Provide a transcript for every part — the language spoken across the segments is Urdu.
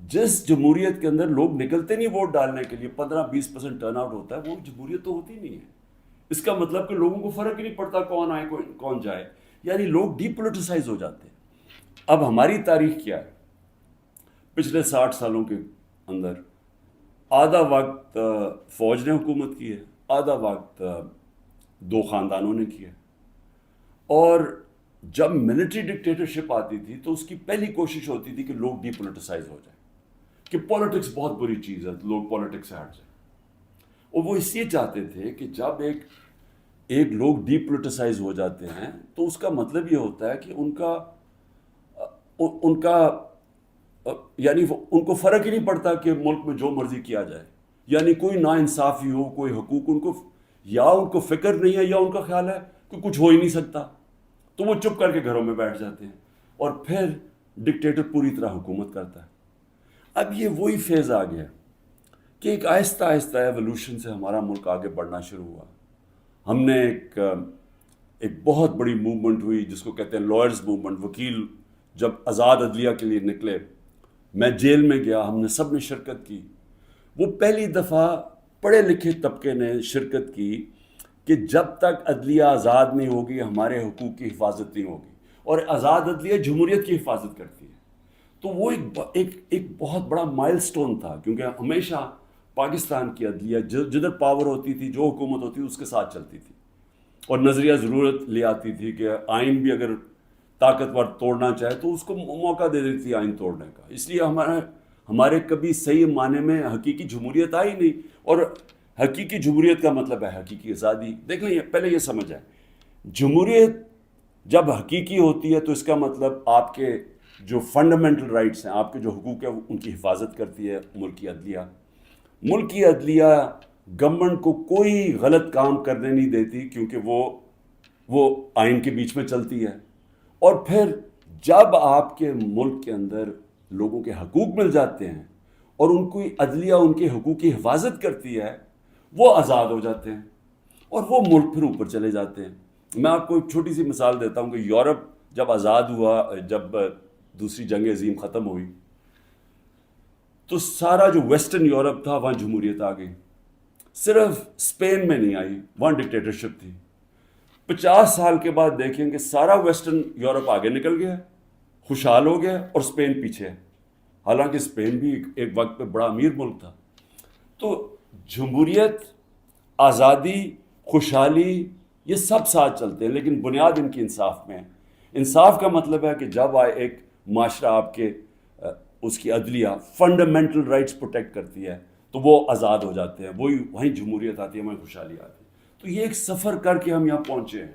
جس جمہوریت کے اندر لوگ نکلتے نہیں ووٹ ڈالنے کے لیے، 15-20% ٹرن آؤٹ ہوتا ہے، وہ جمہوریت تو ہوتی نہیں ہے. اس کا مطلب کہ لوگوں کو فرق ہی نہیں پڑتا کون آئے کون جائے، یعنی لوگ ڈی پولیٹیسائز ہو جاتے ہیں. اب ہماری تاریخ کیا ہے؟ پچھلے 60 سالوں کے اندر آدھا وقت فوج نے حکومت کی ہے، آدھا وقت دو خاندانوں نے کیا. اور جب ملٹری ڈکٹیٹرشپ آتی تھی تو اس کی پہلی کوشش ہوتی تھی کہ لوگ ڈی پولیٹیسائز ہو جائیں، کہ پولیٹکس بہت بری چیز ہے، لوگ پولیٹکس سے ہٹ جائیں. اور وہ اس لیے چاہتے تھے کہ جب ایک لوگ ڈی پولیٹیسائز ہو جاتے ہیں تو اس کا مطلب یہ ہوتا ہے کہ ان کا یعنی ان کو فرق ہی نہیں پڑتا کہ ملک میں جو مرضی کیا جائے، یعنی کوئی نا انصافی ہو، کوئی حقوق ان کو فکر نہیں ہے، یا ان کا خیال ہے کہ کچھ ہو ہی نہیں سکتا، تو وہ چپ کر کے گھروں میں بیٹھ جاتے ہیں اور پھر ڈکٹیٹر پوری طرح حکومت کرتا ہے. اب یہ وہی فیز آ گیا کہ ایک آہستہ آہستہ ایوولوشن سے ہمارا ملک آگے بڑھنا شروع ہوا. ہم نے ایک بہت بڑی موومنٹ ہوئی جس کو کہتے ہیں لائرز موومنٹ. وکیل جب آزاد عدلیہ کے لیے نکلے، میں جیل میں گیا، ہم نے سب نے شرکت کی. وہ پہلی دفعہ پڑھے لکھے طبقے نے شرکت کی کہ جب تک عدلیہ آزاد نہیں ہوگی ہمارے حقوق کی حفاظت نہیں ہوگی، اور آزاد عدلیہ جمہوریت کی حفاظت کرتی ہے. تو وہ ایک بہت بڑا مائل سٹون تھا، کیونکہ ہمیشہ پاکستان کی عدلیہ جدھر پاور ہوتی تھی، جو حکومت ہوتی تھی اس کے ساتھ چلتی تھی، اور نظریہ ضرورت لے آتی تھی کہ آئین بھی اگر طاقتور توڑنا چاہے تو اس کو موقع دے دیتی تھی آئین توڑنے کا. اس لیے ہمارے کبھی صحیح معنی میں حقیقی جمہوریت آئی نہیں. اور حقیقی جمہوریت کا مطلب ہے حقیقی آزادی. دیکھ لیں، پہلے یہ سمجھ آئے، جمہوریت جب حقیقی ہوتی ہے تو اس کا مطلب آپ کے جو فنڈامنٹل رائٹس ہیں، آپ کے جو حقوق ہیں، ان کی حفاظت کرتی ہے ملک کی عدلیہ. ملک کی عدلیہ گورنمنٹ کو کوئی غلط کام کرنے نہیں دیتی، کیونکہ وہ آئین کے بیچ میں چلتی ہے. اور پھر جب آپ کے ملک کے اندر لوگوں کے حقوق مل جاتے ہیں اور ان کی عدلیہ ان کے حقوق کی حفاظت کرتی ہے، وہ آزاد ہو جاتے ہیں اور وہ ملک پھر اوپر چلے جاتے ہیں. میں آپ کو ایک چھوٹی سی مثال دیتا ہوں کہ یورپ جب آزاد ہوا، جب دوسری جنگ عظیم ختم ہوئی، تو سارا جو ویسٹرن یورپ تھا وہاں جمہوریت آ گئی. صرف اسپین میں نہیں آئی، وہاں ڈکٹیٹرشپ تھی. 50 سال کے بعد دیکھیں کہ سارا ویسٹرن یورپ آگے نکل گیا، خوشحال ہو گیا، اور اسپین پیچھے ہے، حالانکہ اسپین بھی ایک وقت پہ بڑا امیر ملک تھا. تو جمہوریت، آزادی، خوشحالی، یہ سب ساتھ چلتے ہیں، لیکن بنیاد ان کی انصاف میں ہے. انصاف کا مطلب ہے کہ جب ایک معاشرہ آپ کے اس کی عدلیہ فنڈامنٹل رائٹس پروٹیکٹ کرتی ہے تو وہ آزاد ہو جاتے ہیں، وہیں جمہوریت آتی ہے، وہیں خوشحالی آتی ہے. تو یہ ایک سفر کر کے ہم یہاں پہنچے ہیں.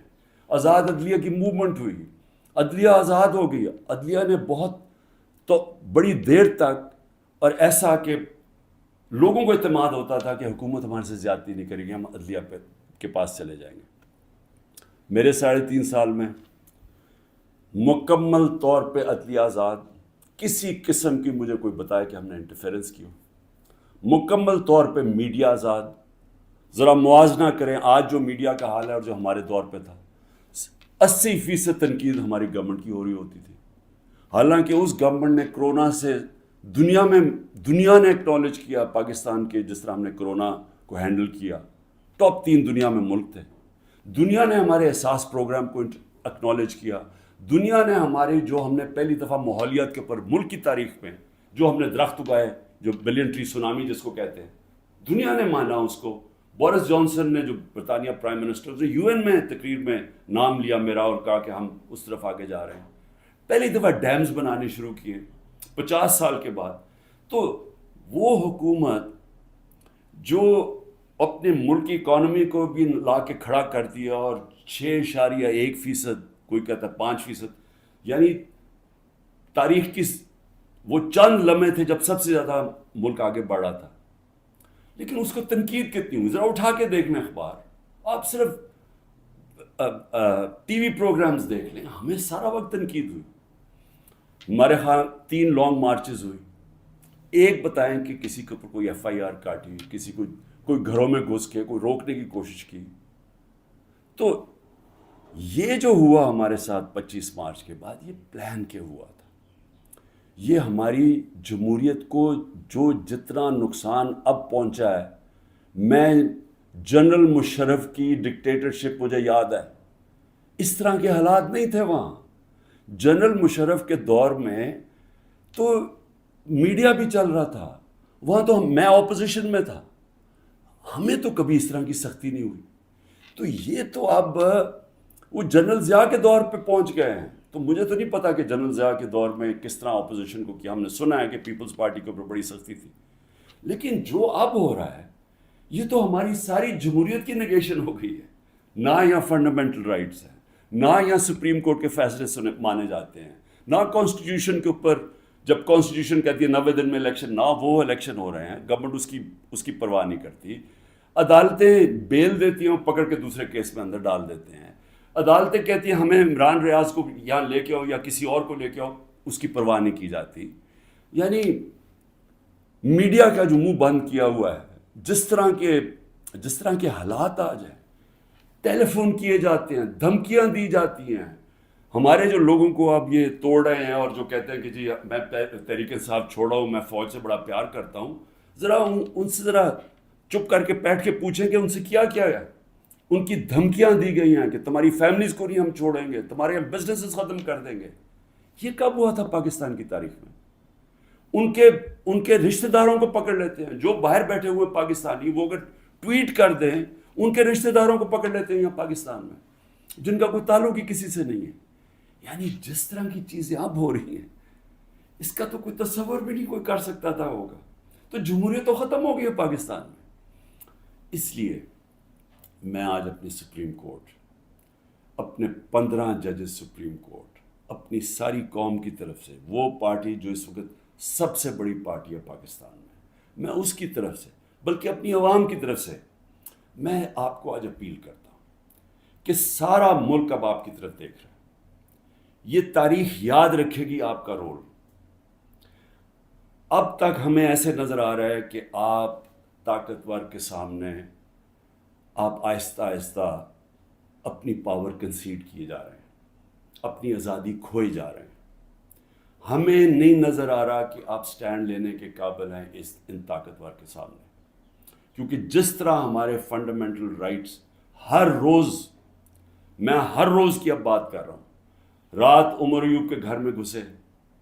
آزاد عدلیہ کی موومنٹ ہوئی، عدلیہ آزاد ہو گئی. عدلیہ نے بہت تو بڑی دیر تک، اور ایسا کہ لوگوں کو اعتماد ہوتا تھا کہ حکومت ہمارے سے زیادتی نہیں کرے گی، ہم عدلیہ کے پاس چلے جائیں گے. میرے 3.5 سال میں مکمل طور پہ عدلیہ آزاد، کسی قسم کی مجھے کوئی بتائے کہ ہم نے انٹرفیرنس کی ہو. مکمل طور پہ میڈیا آزاد. ذرا موازنہ کریں آج جو میڈیا کا حال ہے اور جو ہمارے دور پہ تھا. 80% تنقید ہماری گورنمنٹ کی ہو رہی ہوتی تھی، حالانکہ اس گورنمنٹ نے کرونا سے دنیا نے ایکنالج کیا پاکستان کے، جس طرح ہم نے کرونا کو ہینڈل کیا. ٹاپ 3 دنیا میں ملک تھے. دنیا نے ہمارے احساس پروگرام کو ایکنالج کیا. دنیا نے ہمارے جو ہم نے پہلی دفعہ ماحولیات کے اوپر ملک کی تاریخ میں جو ہم نے درخت اگائے، جو بلین ٹری سونامی جس کو کہتے ہیں، دنیا نے مانا اس کو. بورس جانسن نے، جو برطانیہ پرائم منسٹر، نے یو این میں تقریر میں نام لیا میرا اور کہا کہ ہم اس طرف آگے جا رہے ہیں. پہلی دفعہ ڈیمز بنانے شروع کیے 50 سال کے بعد. تو وہ حکومت جو اپنے ملک کی اکانومی کو بھی لا کے کھڑا کرتی ہے، اور 6.1%، کوئی کہتا ہے 5%، یعنی تاریخ کی وہ چند لمحے تھے جب سب سے زیادہ ملک آگے بڑھ رہا تھا. لیکن اس کو تنقید کتنی ہوئی؟ ذرا اٹھا کے دیکھ لیں اخبار، آپ صرف ٹی وی پروگرامز دیکھ لیں، ہمیں سارا وقت تنقید ہوئی. ہمارے ہاں 3 لانگ مارچز ہوئی. ایک بتائیں کہ کسی کے اوپر کوئی FIR کاٹی، کسی کو کوئی گھروں میں گھس کے کوئی روکنے کی کوشش کی. تو یہ جو ہوا ہمارے ساتھ 25 مارچ کے بعد، یہ پلان کے ہوا تھا. یہ ہماری جمہوریت کو جو جتنا نقصان اب پہنچا ہے، میں جنرل مشرف کی ڈکٹیٹرشپ مجھے یاد ہے، اس طرح کے حالات نہیں تھے وہاں. جنرل مشرف کے دور میں تو میڈیا بھی چل رہا تھا، وہاں تو میں اپوزیشن میں تھا، ہمیں تو کبھی اس طرح کی سختی نہیں ہوئی. تو یہ تو اب وہ جنرل ضیاء کے دور پہ پہنچ گئے ہیں. تو مجھے تو نہیں پتا کہ جنرل ضیاء کے دور میں کس طرح اپوزیشن کو کیا. ہم نے سنا ہے کہ پیپلز پارٹی کے اوپر بڑی سختی تھی، لیکن جو اب ہو رہا ہے یہ تو ہماری ساری جمہوریت کی نگیشن ہو گئی ہے. نہ یہاں فنڈامنٹل رائٹس ہیں، نہ یہاں سپریم کورٹ کے فیصلے مانے جاتے ہیں، نہ کانسٹیٹیوشن کے اوپر جب کانسٹیٹیوشن کہتی ہے 90 دن میں الیکشن، نہ وہ الیکشن ہو رہے ہیں. گورنمنٹ اس کی پرواہ نہیں کرتی. عدالتیں بیل دیتی ہیں، پکڑ کے دوسرے کیس میں اندر ڈال دیتے ہیں. عدالتیں کہتی ہیں ہمیں عمران ریاض کو یہاں لے کے آؤ یا کسی اور کو لے کے آؤ، اس کی پرواہ نہیں کی جاتی. یعنی میڈیا کا جو منہ بند کیا ہوا ہے، جس طرح کے حالات آ جائیں، ٹیلی فون کیے جاتے ہیں، دھمکیاں دی جاتی ہیں. ہمارے جو لوگوں کو اب یہ توڑ رہے ہیں اور جو کہتے ہیں کہ جی میں تحریک انصاف چھوڑا ہوں، میں فوج سے بڑا پیار کرتا ہوں، ذرا ان سے ذرا چپ کر کے بیٹھ کے پوچھیں کہ ان سے کیا کیا ہے. ان کی دھمکیاں دی گئی ہیں کہ تمہاری فیملیز کو نہیں ہم چھوڑیں گے، تمہارے بزنسز ختم کر دیں گے. یہ کب ہوا تھا پاکستان کی تاریخ میں؟ ان کے رشتہ داروں کو پکڑ لیتے ہیں، جو باہر بیٹھے ہوئے پاکستانی، وہ اگر ٹویٹ کر دیں ان کے رشتہ داروں کو پکڑ لیتے ہیں یہاں پاکستان میں، جن کا کوئی تعلق ہی کسی سے نہیں ہے. یعنی جس طرح کی چیزیں اب ہو رہی ہیں، اس کا تو کوئی تصور بھی نہیں کوئی کر سکتا تھا ہوگا. تو جمہوریت تو ختم ہو گئی ہے پاکستان میں. اس لیے میں آج اپنی سپریم کورٹ، اپنے 15 ججز سپریم کورٹ، اپنی ساری قوم کی طرف سے، وہ پارٹی جو اس وقت سب سے بڑی پارٹی ہے پاکستان میں اس کی طرف سے، بلکہ اپنی عوام کی طرف سے میں آپ کو آج اپیل کرتا ہوں کہ سارا ملک اب آپ کی طرف دیکھ رہا ہے. یہ تاریخ یاد رکھے گی آپ کا رول. اب تک ہمیں ایسے نظر آ رہا ہے کہ آپ طاقتور کے سامنے آپ آہستہ آہستہ اپنی پاور کنسیڈ کیے جا رہے ہیں، اپنی آزادی کھوئے جا رہے ہیں. ہمیں نہیں نظر آ رہا کہ آپ سٹینڈ لینے کے قابل ہیں ان طاقتور کے سامنے. کیونکہ جس طرح ہمارے فنڈامنٹل رائٹس ہر روز، میں ہر روز کی اب بات کر رہا ہوں، رات عمر ایوب کے گھر میں گھسے،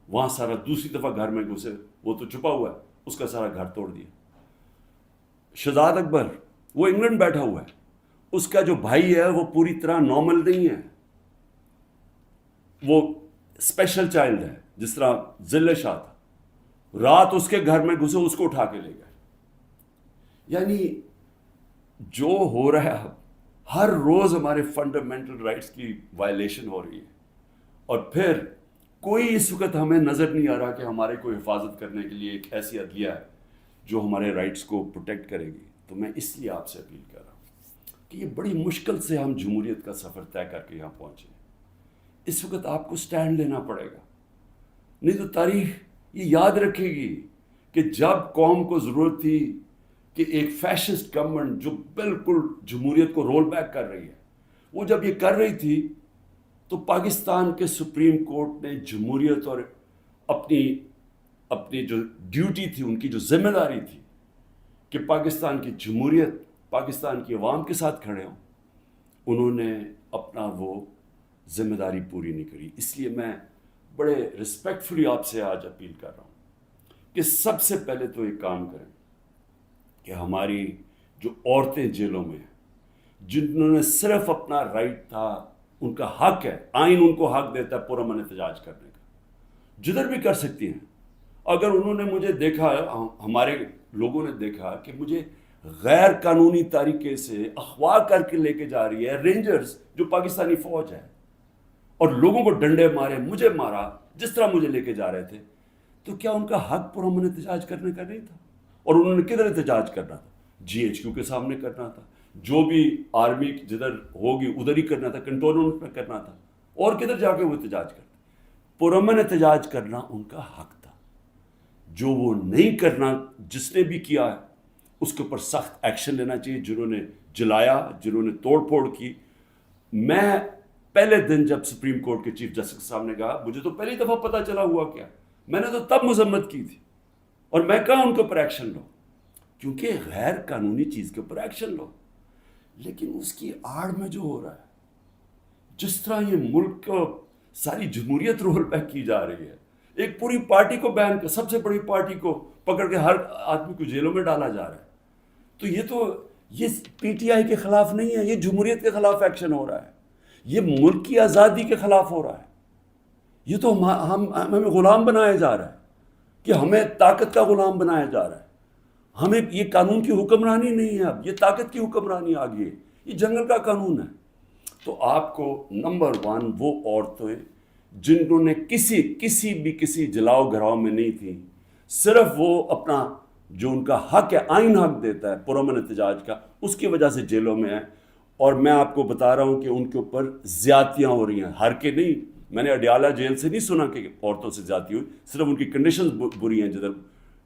وہاں سارا دوسری دفعہ گھر میں گھسے، وہ تو چھپا ہوا ہے، اس کا سارا گھر توڑ دیا. شہزاد اکبر وہ انگلینڈ بیٹھا ہوا ہے، اس کا جو بھائی ہے وہ پوری طرح نارمل نہیں ہے، وہ اسپیشل چائلڈ ہے، جس طرح ذل شاہ تھا. رات اس کے گھر میں گھسے، اس کو اٹھا کے لے گئے. یعنی جو ہو رہا ہے ہر روز ہمارے فنڈامنٹل رائٹس کی وائلیشن ہو رہی ہے. اور پھر کوئی اس وقت ہمیں نظر نہیں آ رہا کہ ہمارے کو حفاظت کرنے کے لیے ایک ایسی عدلیہ ہے جو ہمارے رائٹس کو پروٹیکٹ کرے گی. تو میں اس لیے آپ سے اپیل کر رہا ہوں کہ یہ بڑی مشکل سے ہم جمہوریت کا سفر طے کر کے یہاں پہنچے. اس وقت آپ کو سٹینڈ لینا پڑے گا، نہیں تو تاریخ یہ یاد رکھے گی کہ جب قوم کو ضرورت تھی کہ ایک فیشسٹ گورنمنٹ جو بالکل جمہوریت کو رول بیک کر رہی ہے، وہ جب یہ کر رہی تھی تو پاکستان کے سپریم کورٹ نے جمہوریت اور اپنی جو ڈیوٹی تھی، ان کی جو ذمہ داری تھی کہ پاکستان کی جمہوریت پاکستان کی عوام کے ساتھ کھڑے ہوں، انہوں نے اپنا وہ ذمہ داری پوری نہیں کری. اس لیے میں بڑے رسپیکٹفلی آپ سے آج اپیل کر رہا ہوں کہ سب سے پہلے تو ایک کام کریں کہ ہماری جو عورتیں جیلوں میں ہیں، جنہوں نے صرف اپنا رائٹ تھا، ان کا حق ہے، آئین ان کو حق دیتا ہے پرامن احتجاج کرنے کا، جدھر بھی کر سکتی ہیں. اگر انہوں نے مجھے دیکھا، ہمارے لوگوں نے دیکھا کہ مجھے غیر قانونی طریقے سے اغوا کر کے لے کے جا رہی ہے رینجرز جو پاکستانی فوج ہے، اور لوگوں کو ڈنڈے مارے، مجھے مارا، جس طرح مجھے لے کے جا رہے تھے، تو کیا ان کا حق پرامن احتجاج کرنے کا نہیں تھا؟ اور انہوں نے کدھر احتجاج کرنا تھا؟ GHQ کے سامنے کرنا تھا، جو بھی آرمی جدھر ہوگی ادھر ہی کرنا تھا، کنٹونمنٹ میں کرنا تھا، اور کدھر جا کے وہ احتجاج کرتے؟ پرامن احتجاج کرنا ان کا حق تھا. جو وہ نہیں کرنا، جس نے بھی کیا ہے اس کے اوپر سخت ایکشن لینا چاہیے. جنہوں نے جلایا، جنہوں نے توڑ پھوڑ کی. میں پہلے دن جب سپریم کورٹ کے چیف جسٹس کے سامنے کہا، مجھے تو پہلی دفعہ پتہ چلا ہوا کیا میں نے تو تب مذمت کی تھی، اور میں کہا ان کے اوپر ایکشن لو، کیونکہ غیر قانونی چیز کے اوپر ایکشن لو. لیکن اس کی آڑ میں جو ہو رہا ہے، جس طرح یہ ملک کو ساری جمہوریت رول بیک کی جا رہی ہے، ایک پوری پارٹی کو بین کر، سب سے بڑی پارٹی کو پکڑ کے ہر آدمی کو جیلوں میں ڈالا جا رہا ہے. تو یہ پی ٹی آئی کے خلاف نہیں ہے، یہ جمہوریت کے خلاف ایکشن ہو رہا ہے، یہ ملک کی آزادی کے خلاف ہو رہا ہے. یہ تو ہمیں غلام بنایا جا رہا ہے، کہ ہمیں طاقت کا غلام بنایا جا رہا ہے. ہمیں یہ قانون کی حکمرانی نہیں ہے، اب یہ طاقت کی حکمرانی آ گئی ہے، یہ جنگل کا قانون ہے. تو آپ کو نمبر 1 وہ عورتیں جنہوں نے کسی جلاؤ گھراؤ میں نہیں تھیں، صرف وہ اپنا جو ان کا حق ہے، آئین حق دیتا ہے پرامن احتجاج کا، اس کی وجہ سے جیلوں میں ہیں. اور میں آپ کو بتا رہا ہوں کہ ان کے اوپر زیادتیاں ہو رہی ہیں، ہر کے نہیں. میں نے اڈیالہ جیل سے نہیں سنا کہ عورتوں سے زیادتی ہوئی، صرف ان کی کنڈیشنز بری ہیں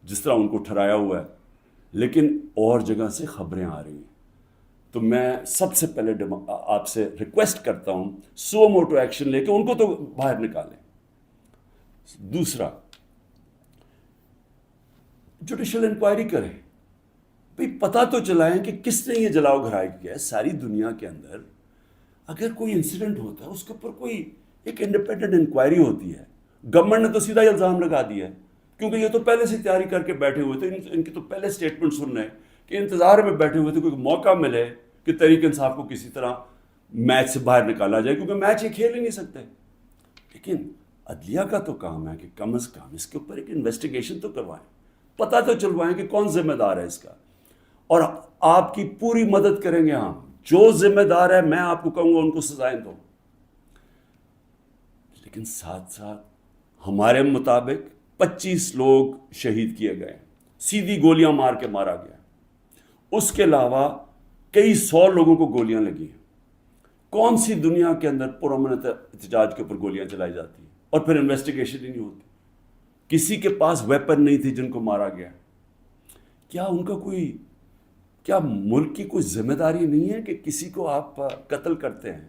جس طرح ان کو ٹھہرایا ہوا ہے، لیکن اور جگہ سے خبریں آ رہی ہیں. تو میں سب سے پہلے آپ سے ریکویسٹ کرتا ہوں، سو موٹو ایکشن لے کے ان کو تو باہر نکالیں. دوسرا، جوڈیشل انکوائری کریں، بھئی پتہ تو چلائیں کہ کس نے یہ جلاؤ گھرائی کیا ہے. ساری دنیا کے اندر اگر کوئی انسیڈنٹ ہوتا ہے، اس کے اوپر کوئی ایک انڈیپینڈنٹ انکوائری ہوتی ہے. گورنمنٹ نے تو سیدھا الزام لگا دیا ہے، کیونکہ یہ تو پہلے سے تیاری کر کے بیٹھے ہوئے تھے. ان کی تو پہلے سٹیٹمنٹ سن رہے کہ انتظار میں بیٹھے ہوئے تھے کوئی موقع ملے کہ تحریک انصاف کو کسی طرح میچ سے باہر نکالا جائے، کیونکہ میچ یہ کھیل ہی نہیں سکتے. لیکن عدلیہ کا تو کام ہے کہ کم از کم اس کے اوپر ایک انویسٹیگیشن تو کروائیں، پتہ تو چلوائیں کہ کون ذمہ دار ہے اس کا. اور آپ کی پوری مدد کریں گے ہم، جو ذمہ دار ہے میں آپ کو کہوں گا ان کو سزائیں دو. لیکن ساتھ ساتھ ہمارے مطابق 25 لوگ شہید کیے گئے، سیدھی گولیاں مار کے مارا گیا. اس کے علاوہ کئی 100 لوگوں کو گولیاں لگی ہیں. کون سی دنیا کے اندر پرامن احتجاج کے اوپر گولیاں چلائی جاتی ہیں اور پھر انویسٹیگیشن ہی نہیں ہوتی؟ کسی کے پاس ویپن نہیں تھی جن کو مارا گیا. کیا ان کا کیا ملک کی کوئی ذمہ داری نہیں ہے کہ کسی کو آپ قتل کرتے ہیں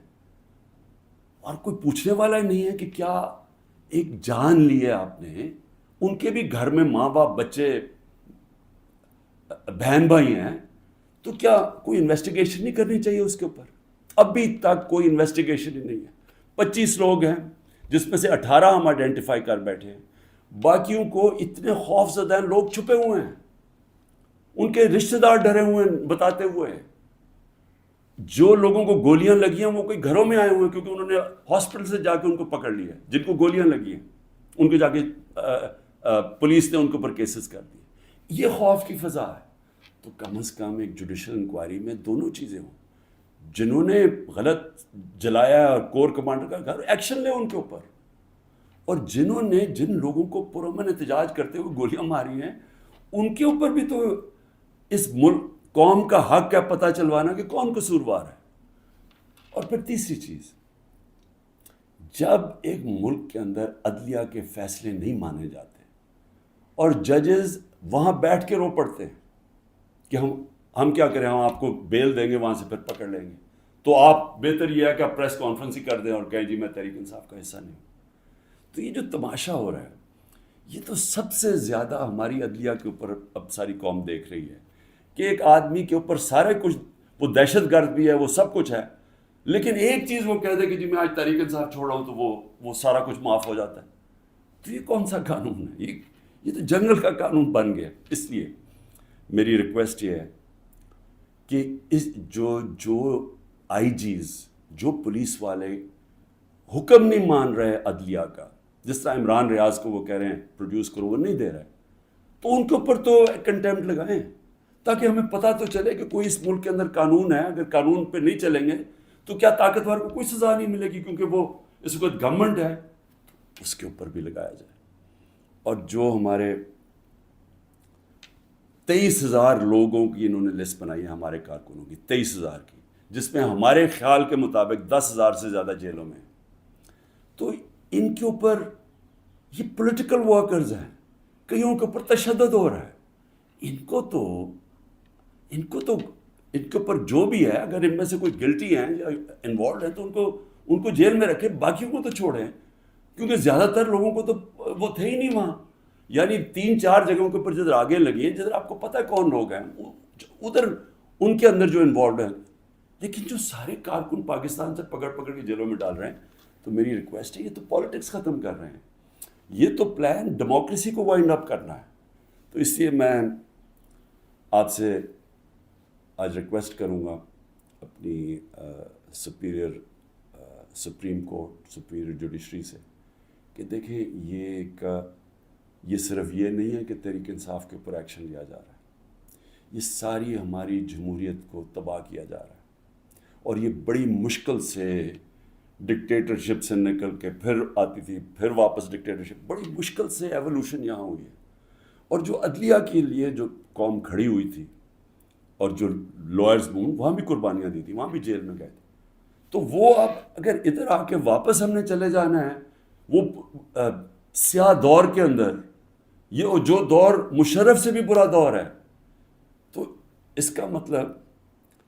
اور کوئی پوچھنے والا ہی نہیں ہے کہ کیا ایک جان لی ہے آپ نے؟ ان کے بھی گھر میں ماں باپ، بچے، بہن بھائی ہیں، تو کیا کوئی انویسٹیگیشن نہیں کرنی چاہیے اس کے اوپر؟ ابھی تک کوئی انویسٹیگیشن ہی نہیں ہے. 25 لوگ ہیں جس میں سے 18 ہم آئیڈینٹیفائی کر بیٹھے ہیں، باقیوں کو اتنے خوف زدہ ہیں، لوگ چھپے ہوئے ہیں، ان کے رشتہ دار ڈرے ہوئے ہیں بتاتے ہوئے. جو لوگوں کو گولیاں لگی ہیں وہ کوئی گھروں میں آئے ہوئے ہیں، کیونکہ انہوں نے ہاسپٹل سے جا کے ان کو پکڑ لیا. جن کو گولیاں لگی ہیں ان کو جا کے پولیس نے ان کے اوپر کیسز کر دیے. یہ خوف کی فضا ہے. تو کم از کم ایک جوڈیشل انکوائری میں دونوں چیزیں ہوں. جنہوں نے غلط جلایا اور کور کمانڈر کا گھر، ایکشن لے ان کے اوپر. اور جنہوں نے جن لوگوں کو پرامن احتجاج کرتے ہوئے گولیاں ماری ہیں، ان کے اوپر بھی تو اس ملک قوم کا حق ہے پتہ چلوانا کہ کون قصوروار ہے. اور پھر تیسری چیز، جب ایک ملک کے اندر عدلیہ کے فیصلے نہیں مانے جاتے اور ججز وہاں بیٹھ کے رو پڑتے ہیں کہ ہم کیا کریں، ہم آپ کو بیل دیں گے، وہاں سے پھر پکڑ لیں گے، تو آپ بہتر یہ ہے کہ آپ پریس کانفرنس ہی کر دیں اور کہیں جی میں تحریک انصاف کا حصہ نہیں ہوں. تو یہ جو تماشا ہو رہا ہے، یہ تو سب سے زیادہ ہماری عدلیہ کے اوپر اب ساری قوم دیکھ رہی ہے کہ ایک آدمی کے اوپر سارے کچھ، وہ دہشت گرد بھی ہے، وہ سب کچھ ہے، لیکن ایک چیز وہ کہہ دے کہ جی میں آج تحریک انصاف چھوڑ رہا ہوں، تو وہ سارا کچھ معاف ہو جاتا ہے. تو یہ کون سا قانون ہے؟ یہ تو جنگل کا قانون بن گیا. اس لیے میری ریکویسٹ یہ ہے کہ جو آئی جیز، جو پولیس والے حکم نہیں مان رہے عدلیہ کا، جس طرح عمران ریاض کو وہ کہہ رہے ہیں پروڈیوس کرو، وہ نہیں دے رہے، تو ان کے اوپر تو کنٹیمپٹ لگائیں، تاکہ ہمیں پتہ تو چلے کہ کوئی اس ملک کے اندر قانون ہے. اگر قانون پہ نہیں چلیں گے تو کیا طاقتور کو کوئی سزا نہیں ملے گی، کیونکہ وہ اس وقت گورنمنٹ ہے. اس کے اوپر بھی لگایا جائے. اور جو ہمارے 23,000 لوگوں کی انہوں نے لسٹ بنائی ہے ہمارے کارکنوں کی، 23,000 کی، جس میں ہمارے خیال کے مطابق 10,000 سے زیادہ جیلوں میں. تو ان کے اوپر یہ پولیٹیکل ورکرز ہیں، کئیوں کے اوپر تشدد ہو رہا ہے. ان کے اوپر جو بھی ہے، اگر ان میں سے کوئی گلٹی ہیں یا انوالوڈ ہیں تو ان کو جیل میں رکھیں، باقیوں کو تو چھوڑیں، کیونکہ زیادہ تر لوگوں کو تو وہ تھے ہی نہیں وہاں. یعنی 3-4 جگہوں کے اوپر جدھر آگے لگی ہیں، جدھر آپ کو پتہ ہے کون لوگ ہیں، ادھر ان کے اندر جو انوالوڈ ہیں. لیکن جو سارے کارکن پاکستان سے پکڑ کے جیلوں میں ڈال رہے ہیں، تو میری ریکویسٹ ہے، یہ تو پالیٹکس ختم کر رہے ہیں، یہ تو پلان ڈیموکریسی کو وائنڈ اپ کرنا ہے. تو اس لیے میں آپ سے آج ریکویسٹ کروں گا اپنی سپریم کورٹ، سپیریئر جوڈیشری سے، کہ دیکھیں یہ صرف یہ نہیں ہے کہ تحریک انصاف کے اوپر ایکشن لیا جا رہا ہے، یہ ساری ہماری جمہوریت کو تباہ کیا جا رہا ہے. اور یہ بڑی مشکل سے ڈکٹیٹرشپ سے نکل کے پھر آتی تھی، پھر واپس ڈکٹیٹرشپ، بڑی مشکل سے ایولیوشن یہاں ہوئی ہے. اور جو عدلیہ کے لیے جو قوم کھڑی ہوئی تھی، اور جو لائرز موومنٹ، وہاں بھی قربانیاں دی تھی، وہاں بھی جیل میں گئے تھے. تو وہ اب اگر ادھر آ کے واپس ہم نے چلے جانا ہے وہ سیاہ دور کے اندر، یہ جو دور مشرف سے بھی برا دور ہے، تو اس کا مطلب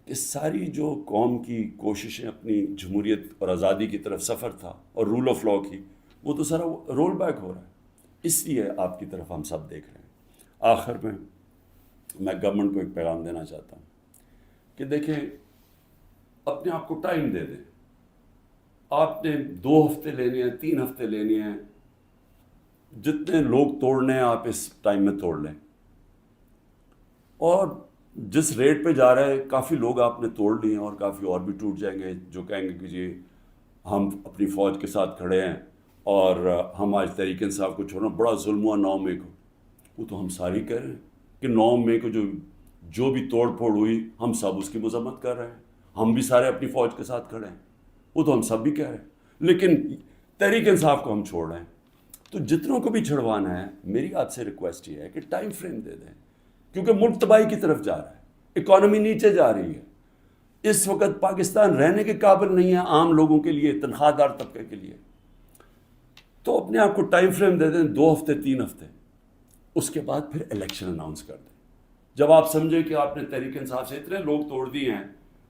کہ ساری جو قوم کی کوششیں اپنی جمہوریت اور آزادی کی طرف سفر تھا اور رول آف لاء کی، وہ تو سارا رول بیک ہو رہا ہے. اس لیے آپ کی طرف ہم سب دیکھ رہے ہیں. آخر میں گورنمنٹ کو ایک پیغام دینا چاہتا ہوں کہ دیکھیں، اپنے آپ کو ٹائم دے دیں. آپ نے 2 ہفتے لینے ہیں، 3 ہفتے لینے ہیں، جتنے لوگ توڑنے ہیں آپ اس ٹائم میں توڑ لیں. اور جس ریٹ پہ جا رہا ہے، کافی لوگ آپ نے توڑ لیے ہیں اور کافی اور بھی ٹوٹ جائیں گے، جو کہیں گے کہ جی ہم اپنی فوج کے ساتھ کھڑے ہیں اور ہم آج تحریک انصاف کو چھوڑنا، بڑا ظلم ہوا 9 مئی کو. وہ تو ہم ساری کہہ رہے ہیں کہ 9 مئی کو جو بھی توڑ پھوڑ ہوئی، ہم سب اس کی مذمت کر رہے ہیں، ہم بھی سارے اپنی فوج کے ساتھ کھڑے ہیں. وہ تو ہم سب بھی کہہ رہے ہیں، لیکن تحریک انصاف کو ہم چھوڑ رہے ہیں. تو جتنوں کو بھی چھڑوانا ہے، میری آپ سے ریکویسٹ یہ ہے کہ ٹائم فریم دے دیں، کیونکہ ملک تباہی کی طرف جا رہا ہے، اکانومی نیچے جا رہی ہے. اس وقت پاکستان رہنے کے قابل نہیں ہے عام لوگوں کے لیے، تنخواہ دار طبقے کے لیے. تو اپنے آپ کو ٹائم فریم دے دیں، 2 ہفتے 3 ہفتے، اس کے بعد پھر الیکشن اناؤنس کر دیں. جب آپ سمجھیں کہ آپ نے تحریک انصاف سے اتنے لوگ توڑ دیے ہیں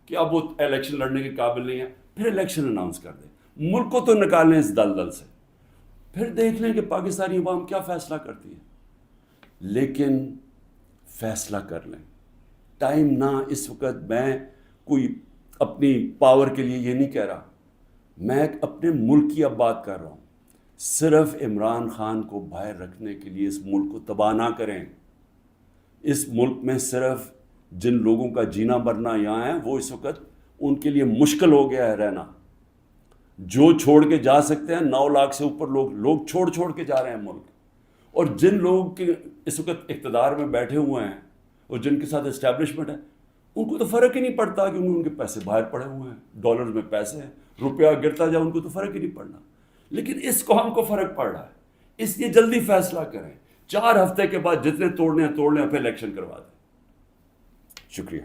کہ اب وہ الیکشن لڑنے کے قابل نہیں ہے، پھر الیکشن اناؤنس کر دیں. ملک کو تو نکالیں اس دلدل سے، پھر دیکھ لیں کہ پاکستانی عوام کیا فیصلہ کرتی ہے. لیکن فیصلہ کر لیں، ٹائم نہ. اس وقت میں کوئی اپنی پاور کے لیے یہ نہیں کہہ رہا، میں اپنے ملک کی اب بات کر رہا ہوں. صرف عمران خان کو باہر رکھنے کے لیے اس ملک کو تباہ نہ کریں. اس ملک میں صرف جن لوگوں کا جینا مرنا یہاں ہے، وہ اس وقت ان کے لیے مشکل ہو گیا ہے رہنا. جو چھوڑ کے جا سکتے ہیں، 9 لاکھ سے اوپر لوگ چھوڑ کے جا رہے ہیں ملک. اور جن لوگ کے اس وقت اقتدار میں بیٹھے ہوئے ہیں اور جن کے ساتھ اسٹیبلشمنٹ ہے، ان کو تو فرق ہی نہیں پڑتا کہ ان کے پیسے باہر پڑے ہوئے ہیں، ڈالر میں پیسے ہیں، روپیہ گرتا جائے ان کو تو فرق ہی نہیں پڑنا. لیکن اس قوم کو فرق پڑ رہا ہے. اس لیے جلدی فیصلہ کریں، 4 ہفتے کے بعد جتنے توڑنے ہیں توڑ لیں، پھر الیکشن کروا دیں. شکریہ.